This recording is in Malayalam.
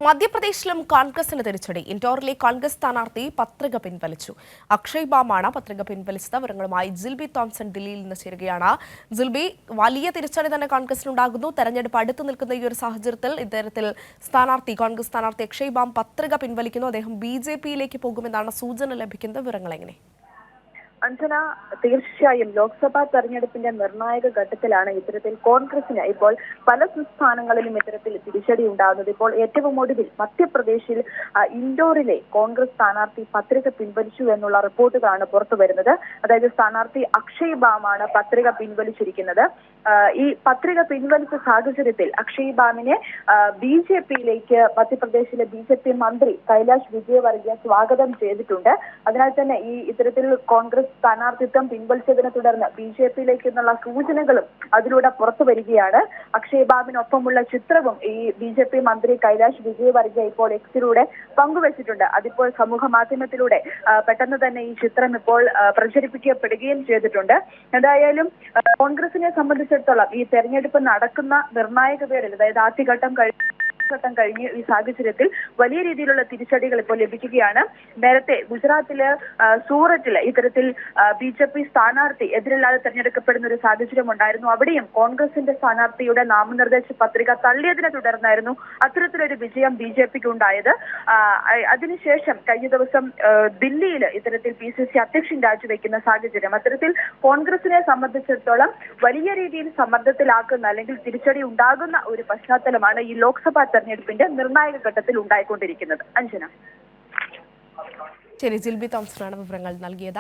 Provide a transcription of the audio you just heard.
മധ്യപ്രദേശിലും കോൺഗ്രസിന് തിരിച്ചടി. ഇൻഡോറിലെ കോൺഗ്രസ് സ്ഥാനാർത്ഥി പത്രിക പിൻവലിച്ചു. അക്ഷയ് ബാമാണ് പത്രിക പിൻവലിച്ചത്. വിവരങ്ങളുമായി ജിൽബി തോംസൺ ദില്ലിയിൽ നിന്ന് ചേരുകയാണ്. ജിൽബി, വലിയ തിരിച്ചടി തന്നെ കോൺഗ്രസിനുണ്ടാകുന്നു. തെരഞ്ഞെടുപ്പ് അടുത്തു നിൽക്കുന്ന ഈ ഒരു സാഹചര്യത്തിൽ ഇത്തരത്തിൽ കോൺഗ്രസ് സ്ഥാനാർത്ഥി അക്ഷയ് ബാം പത്രിക പിൻവലിക്കുന്നു. അദ്ദേഹം BJP-യിലേക്ക് പോകുമെന്നാണ് സൂചന ലഭിക്കുന്നത്. വിവരങ്ങൾ എങ്ങനെ? അഞ്ജന, തീർച്ചയായും ലോക്സഭാ തെരഞ്ഞെടുപ്പിന്റെ നിർണായക ഘട്ടത്തിലാണ് ഇത്തരത്തിൽ കോൺഗ്രസിന് ഇപ്പോൾ പല സംസ്ഥാനങ്ങളിലും ഇത്തരത്തിൽ തിരിച്ചടി ഉണ്ടാകുന്നത്. ഇപ്പോൾ ഏറ്റവും ഒടുവിൽ മധ്യപ്രദേശിൽ ഇൻഡോറിലെ കോൺഗ്രസ് സ്ഥാനാർത്ഥി പത്രിക പിൻവലിച്ചു എന്നുള്ള റിപ്പോർട്ടുകളാണ് പുറത്തു വരുന്നത്. അതായത് സ്ഥാനാർത്ഥി അക്ഷയ് ബാമാണ് പത്രിക പിൻവലിച്ചിരിക്കുന്നത്. ഈ പത്രിക പിൻവലിച്ച സാഹചര്യത്തിൽ അക്ഷയ് ബാമിനെ BJP-യിലേക്ക് മധ്യപ്രദേശിലെ BJP മന്ത്രി കൈലാഷ് വിജയവർഗിയ സ്വാഗതം ചെയ്തിട്ടുണ്ട്. അതിനാൽ തന്നെ ഇത്തരത്തിൽ കോൺഗ്രസ് സ്ഥാനാർത്ഥിത്വം പിൻവലിച്ചതിനെ തുടർന്ന് BJP-യിലേക്ക് എന്നുള്ള സൂചനകളും അതിലൂടെ പുറത്തു വരികയാണ്. അക്ഷയ് ബാബിനൊപ്പമുള്ള ചിത്രവും ഈ BJP മന്ത്രി കൈലാഷ് വിജയവർഗിയ ഇപ്പോൾ എക്സിലൂടെ പങ്കുവച്ചിട്ടുണ്ട്. അതിപ്പോൾ സമൂഹ മാധ്യമത്തിലൂടെ പെട്ടെന്ന് തന്നെ ഈ ചിത്രം ഇപ്പോൾ പ്രചരിപ്പിക്കപ്പെടുകയും ചെയ്തിട്ടുണ്ട്. എന്തായാലും കോൺഗ്രസിനെ സംബന്ധിച്ചിടത്തോളം ഈ തെരഞ്ഞെടുപ്പ് നടക്കുന്ന നിർണായക വേളയിൽ, അതായത് ആദ്യഘട്ടം കഴിഞ്ഞ് ഈ സാഹചര്യത്തിൽ വലിയ രീതിയിലുള്ള തിരിച്ചടികൾ ഇപ്പോൾ ലഭിക്കുകയാണ്. നേരത്തെ ഗുജറാത്തില് സൂററ്റില് ഇത്തരത്തിൽ BJP സ്ഥാനാർത്ഥി എതിരില്ലാതെ തെരഞ്ഞെടുക്കപ്പെടുന്ന ഒരു സാഹചര്യം ഉണ്ടായിരുന്നു. അവിടെയും കോൺഗ്രസിന്റെ സ്ഥാനാർത്ഥിയുടെ നാമനിർദ്ദേശ പത്രിക തള്ളിയതിനെ തുടർന്നായിരുന്നു അത്തരത്തിലൊരു വിജയം BJP-ക്ക് ഉണ്ടായത്. അതിനുശേഷം കഴിഞ്ഞ ദിവസം ദില്ലിയിൽ ഇത്തരത്തിൽ PCC അധ്യക്ഷൻ രാജിവെക്കുന്ന സാഹചര്യം അത്തരത്തിൽ കോൺഗ്രസിനെ സംബന്ധിച്ചിടത്തോളം വലിയ രീതിയിൽ സമ്മർദ്ദത്തിലാക്കുന്ന അല്ലെങ്കിൽ തിരിച്ചടി ഉണ്ടാകുന്ന ഒരു പശ്ചാത്തലമാണ് ഈ ലോക്സഭാ തെരഞ്ഞെടുപ്പിന്റെ നിർണായക ഘട്ടത്തിൽ ഉണ്ടായിക്കൊണ്ടിരിക്കുന്നത്. അഞ്ജന. ശരി, ജിൽബി തോംസണാണ് വിവരങ്ങൾ നൽകിയത്.